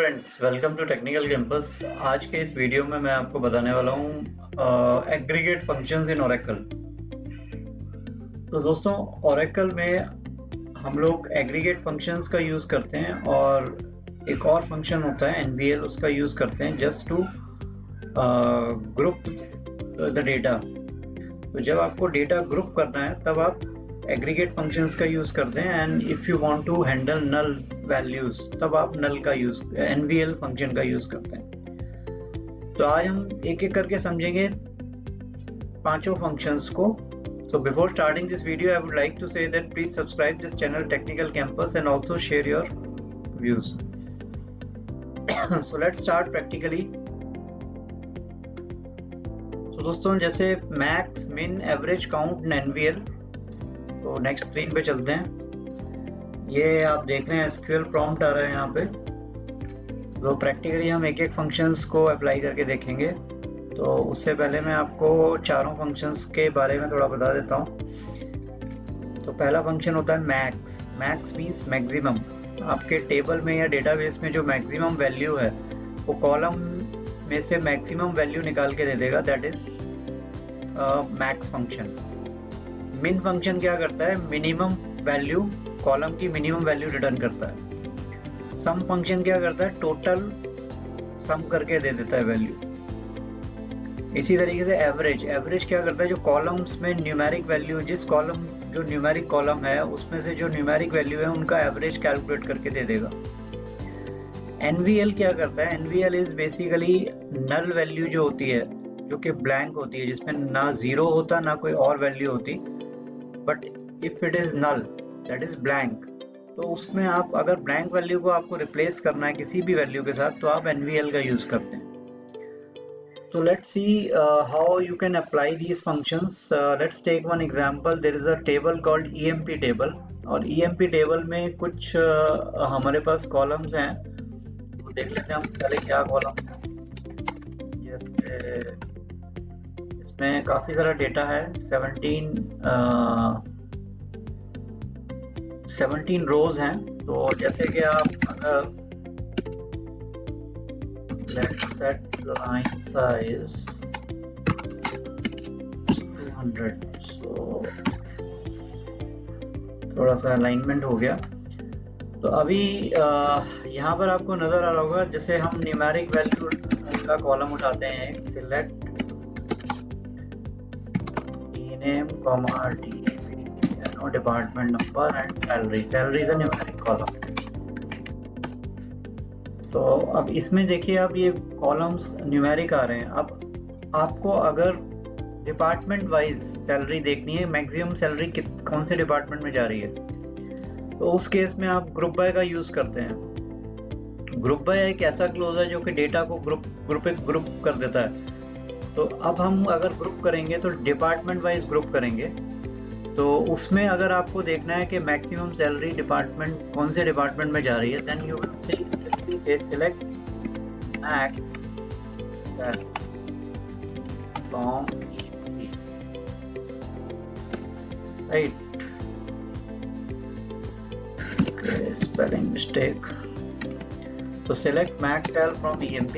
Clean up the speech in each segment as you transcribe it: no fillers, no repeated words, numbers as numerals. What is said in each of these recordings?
Friends, welcome to technical campus. आज के इस वीडियो में मैं आपको बताने वाला हूँ एग्रीगेट फंक्शंस इन ओरेकल। तो दोस्तों, ओरेकल में हम लोग एग्रीगेट फंक्शंस का यूज़ करते हैं और एक और फंक्शन होता है एनवीएल, उसका यूज़ करते हैं just to group the data. तो जब आपको डेटा ग्रुप करना है तब आप एग्रीगेट फंक्शंस का यूज़ करते हैं, and if you want to handle null values तब आप नल का यूज़ एनवीएल फंक्शन का यूज़ करते हैं। तो आज हम एक एक करके समझेंगे पांचों फंक्शंस को। So before starting this video, I would like to say that please subscribe this channel Technical Campus and also share your views. So let's start practically. तो दोस्तों, जैसे मैक्स, मिन, एवरेज, काउंट एंड एनवीएल। तो next screen पे चलते हैं। ये आप देख रहे हैं एसक्यूएल प्रॉम्प्ट आ रहा है यहाँ पे। तो प्रैक्टिकली हम एक एक फंक्शंस को अप्लाई करके देखेंगे। तो उससे पहले मैं आपको चारों फंक्शंस के बारे में थोड़ा बता देता हूँ। तो पहला फंक्शन होता है मैक्स। Max means maximum. आपके टेबल में या डेटाबेस में जो मैक्सिमम वैल्यू है वो कॉलम में से मैक्सिमम वैल्यू निकाल के दे देगा, दैट इज मैक्स फंक्शन। मिन फंक्शन क्या करता है? मिनिमम वैल्यू, कॉलम की मिनिमम वैल्यू रिटर्न करता है। सम फंक्शन क्या करता है? टोटल सम करके दे देता है वैल्यू। इसी तरीके से एवरेज, एवरेज क्या करता है? जो कॉलम्स में न्यूमेरिक वैल्यू, जिस कॉलम जो न्यूमेरिक कॉलम है उसमें से जो न्यूमेरिक वैल्यू है उनका एवरेज कैलकुलेट करके दे देगा। एनवीएल क्या करता है? एनवीएल इज बेसिकली नल वैल्यू जो होती है, जो कि ब्लैंक होती है, जिसमें ना जीरो होता ना कोई और वैल्यू होती, but if it is null that is blank. तो उसमें आप अगर ब्लैंक वैल्यू को आपको रिप्लेस करना है किसी भी वैल्यू के साथ तो आप एनवीएल का यूज करते हैं। So let's see how you can apply these functions. Let's take one example. There is a table called EMP table, और EMP table में कुछ हमारे पास कॉलम्स हैं। तो देख लेते हैं हम पहले क्या कॉलम है। जैसे इसमें काफ़ी सारा डेटा है, 17 रोज हैं। तो जैसे कि आप अगर let's set line size 200, so थोड़ा सा अलाइनमेंट हो गया। तो अभी यहाँ पर आपको नजर आ रहा होगा, जैसे हम न्यूमेरिक वैल्यू का कॉलम उठाते हैं, select name comma department number and salary. Salary is a numeric column. तो अब इसमें देखिए, अब ये कॉलम्स न्यूमेरिक आ रहे हैं। अब आपको अगर डिपार्टमेंट वाइज सैलरी देखनी है, मैक्सिमम सैलरी कौन से डिपार्टमेंट में जा रही है, तो उस केस में आप ग्रुप बाय का यूज़ करते हैं। ग्रुप बाय एक ऐसा क्लोज है जो कि डेटा को ग्रुप कर देता है। तो अब हम अगर ग्रुप करेंगे तो डिपार्टमेंट वाइज ग्रुप करेंगे। तो उसमें अगर आपको देखना है कि मैक्सिमम सैलरी डिपार्टमेंट कौन से डिपार्टमेंट में जा रही है, then you will say select max from right. Okay, spelling mistake. So select max cell from EMP.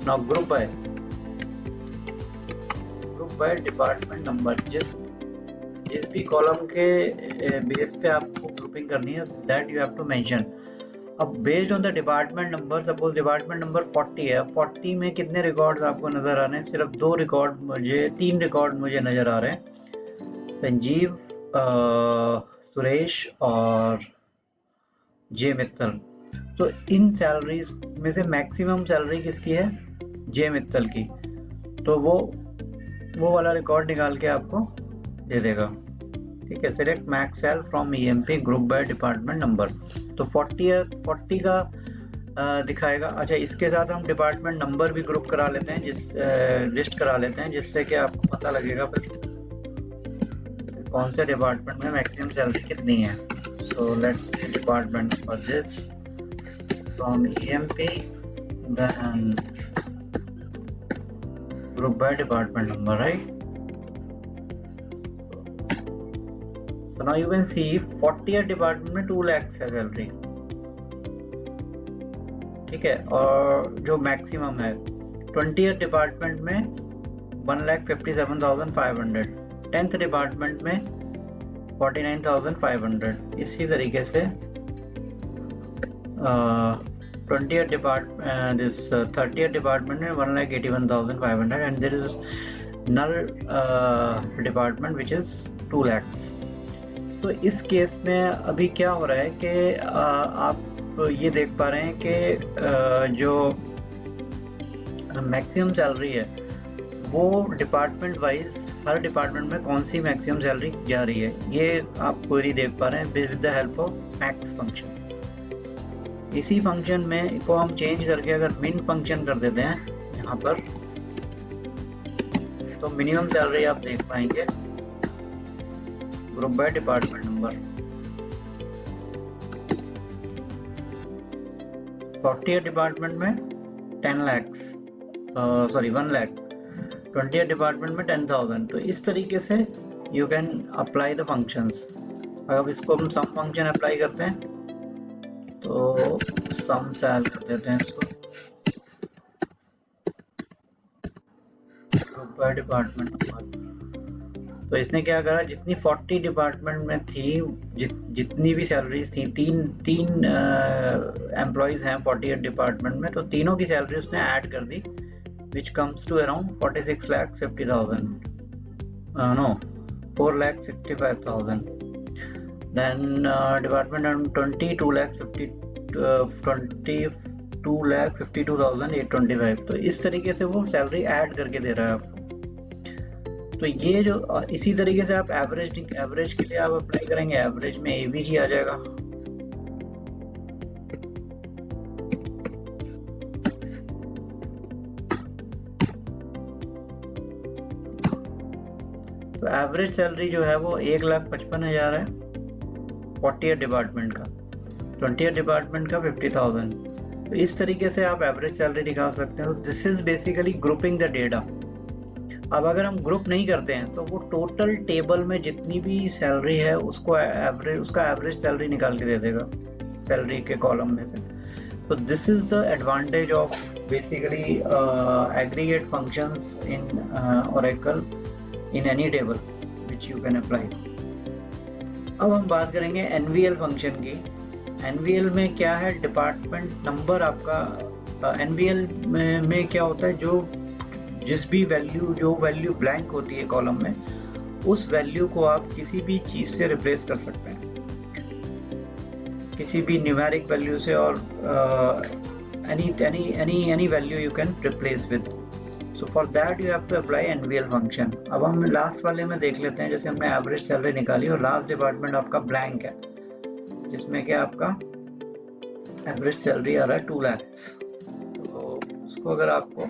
Now group by department number. जिस भी कॉलम के बेस पे आपको ग्रुपिंग करनी है, that you have to mention. अब based on the department number, suppose department number 40 है, 40 में कितने रिकॉर्ड्स आपको नजर आ रहे हैं? सिर्फ 3 रिकॉर्ड मुझे नजर आ रहे हैं, संजीव, सुरेश और जे मित्तल। तो इन सैलरीज में से मैक्सिमम सैलरी किसकी है? जे मित्तल की। तो वो वाला रिकॉर्ड निकाल के आपको दे देगा। ठीक है, select max sal from EMP group by department number. तो 40 का दिखाएगा। अच्छा, इसके साथ हम डिपार्टमेंट नंबर भी ग्रुप करा लेते हैं, लिस्ट करा लेते हैं, जिससे कि आपको पता लगेगा फिर कौन से डिपार्टमेंट में मैक्सिमम सैलरी कितनी है। So let's see department for this from EMP, then group by department number, right. So now you can see 40th department में 2 लाख है सैलरी। ठीक है, और जो मैक्सिमम है 20th डिपार्टमेंट में 1,57,500, 10th डिपार्टमेंट में 49,500, इसी तरीके से 20th department this 30th department में 1,81,500 and there is null department which is 2 lakhs। तो इस केस में अभी क्या हो रहा है कि आप ये देख पा रहे हैं कि जो मैक्सिमम सैलरी है वो डिपार्टमेंट वाइज हर डिपार्टमेंट में कौन सी मैक्सिमम सैलरी जा रही है, ये आप क्वेरी देख पा रहे हैं with the help of max function. इसी फंक्शन में को हम चेंज करके अगर मिन फंक्शन कर देते हैं यहाँ पर, तो मिनिमम सैलरी आप देख पाएंगे group by department number. 40th department में 1 lakh, 20th डिपार्टमेंट में 10,000। तो इस तरीके से you can apply the functions. अगर इसको हम सम फंक्शन अप्लाई करते हैं तो सम सेल कर देते हैं इसको ग्रुप बाय डिपार्टमेंट नंबर। तो इसने क्या करा, जितनी 40 डिपार्टमेंट में थी जितनी भी सैलरीज थी, तीन एम्प्लॉयज़ हैं 40th डिपार्टमेंट में, तो तीनों की सैलरी उसने ऐड कर दी which comes to around 46,50,000, no 4,65,000। then department number 20 2,52,825। तो इस तरीके से वो सैलरी ऐड करके दे रहा है आपको। तो ये जो इसी तरीके से आप एवरेज के लिए आप अप्लाई करेंगे, एवरेज में एवीजी आ जाएगा। तो एवरेज सैलरी जो है वो 1,55,000 है 40th डिपार्टमेंट का, 20th डिपार्टमेंट का 50,000। तो इस तरीके से आप एवरेज सैलरी निकाल सकते हैं। This is basically grouping the data. अब अगर हम ग्रुप नहीं करते हैं तो वो टोटल टेबल में जितनी भी सैलरी है उसका एवरेज सैलरी निकाल के दे देगा सैलरी के कॉलम में से। तो this is the advantage of basically aggregate functions in Oracle in any table which you can apply। अब हम बात करेंगे NVL फंक्शन की। NVL में क्या है, डिपार्टमेंट नंबर आपका NVL में क्या होता है, जो वैल्यू ब्लैंक होती है कॉलम में, उस वैल्यू को आप किसी भी चीज से रिप्लेस कर सकते हैं, किसी भी न्यूमेरिक वैल्यू से, और any value you can replace with। So for that you have to apply NVL function। अब हम लास्ट वाले में देख लेते हैं। जैसे हमने एवरेज सैलरी निकाली और लास्ट डिपार्टमेंट आपका ब्लैंक है, जिसमें क्या आपका एवरेज सैलरी आ रहा है 2 lakhs। तो उसको अगर आपको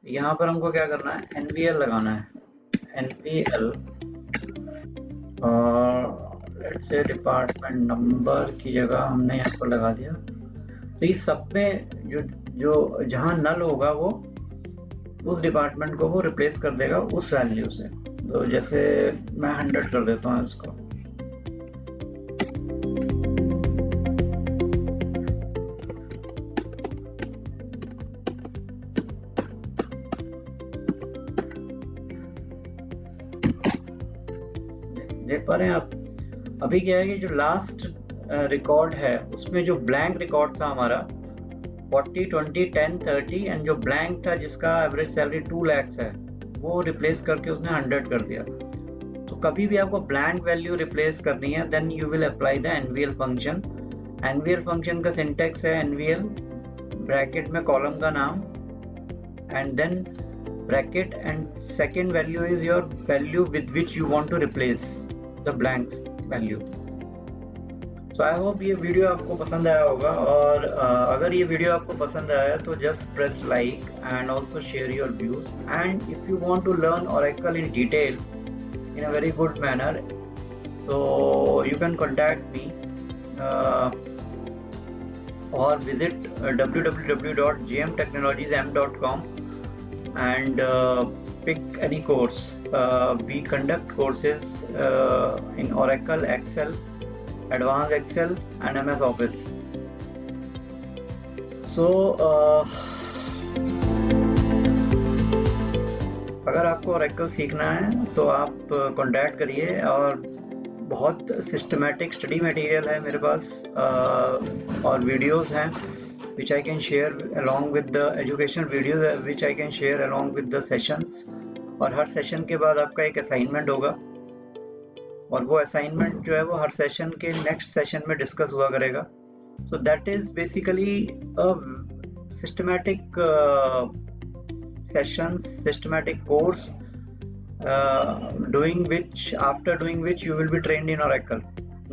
यहाँ पर हमको क्या करना है, NVL लगाना है, NVL और लेट्स से डिपार्टमेंट नंबर की जगह हमने यहाँ पर लगा दिया। तो इस सब में जो जहाँ नल होगा वो उस डिपार्टमेंट को वो रिप्लेस कर देगा उस वैल्यू से। तो जैसे मैं 100 कर देता हूँ इसको। देख पा रहे हैं आप, अभी क्या है कि जो लास्ट रिकॉर्ड है उसमें जो ब्लैंक रिकॉर्ड था हमारा 40, 20, 10, 30 एंड जो ब्लैंक था जिसका एवरेज सैलरी 2 lakhs है वो रिप्लेस करके उसने 100 कर दिया। तो कभी भी आपको ब्लैंक वैल्यू रिप्लेस करनी है then you will apply the NVL function. NVL function का सिंटेक्स है NVL ब्रैकेट में कॉलम का नाम and then bracket and second value is your value with which you want to replace the blank value. तो I hope ये video आपको पसंद आया होगा, और अगर ये वीडियो आपको पसंद आया तो just press like and also share your views. And if you want to learn Oracle in detail in a very good manner, so you can contact me or visit www.jmtechnologiesm.com and pick any course. We conduct courses in Oracle, Excel, Advanced Excel and MS Office. So अगर आपको Oracle सीखना है तो आप contact करिए, और बहुत systematic study material है मेरे पास, और वीडियोस हैं which I can share along with the educational videos which I can share along with the sessions. और हर सेशन के बाद आपका एक असाइनमेंट होगा, और वो असाइनमेंट जो है वो हर सेशन के नेक्स्ट सेशन में डिस्कस हुआ करेगा. So that is basically a systematic sessions, systematic course, after doing which you will be trained in Oracle,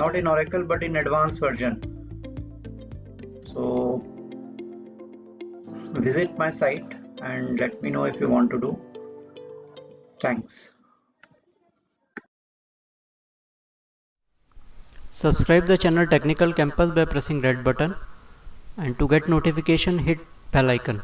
not in Oracle but in advanced version. So visit my site and let me know if you want to do. Thanks. Subscribe the channel Technical Campus by pressing red button, and to get notification hit bell icon.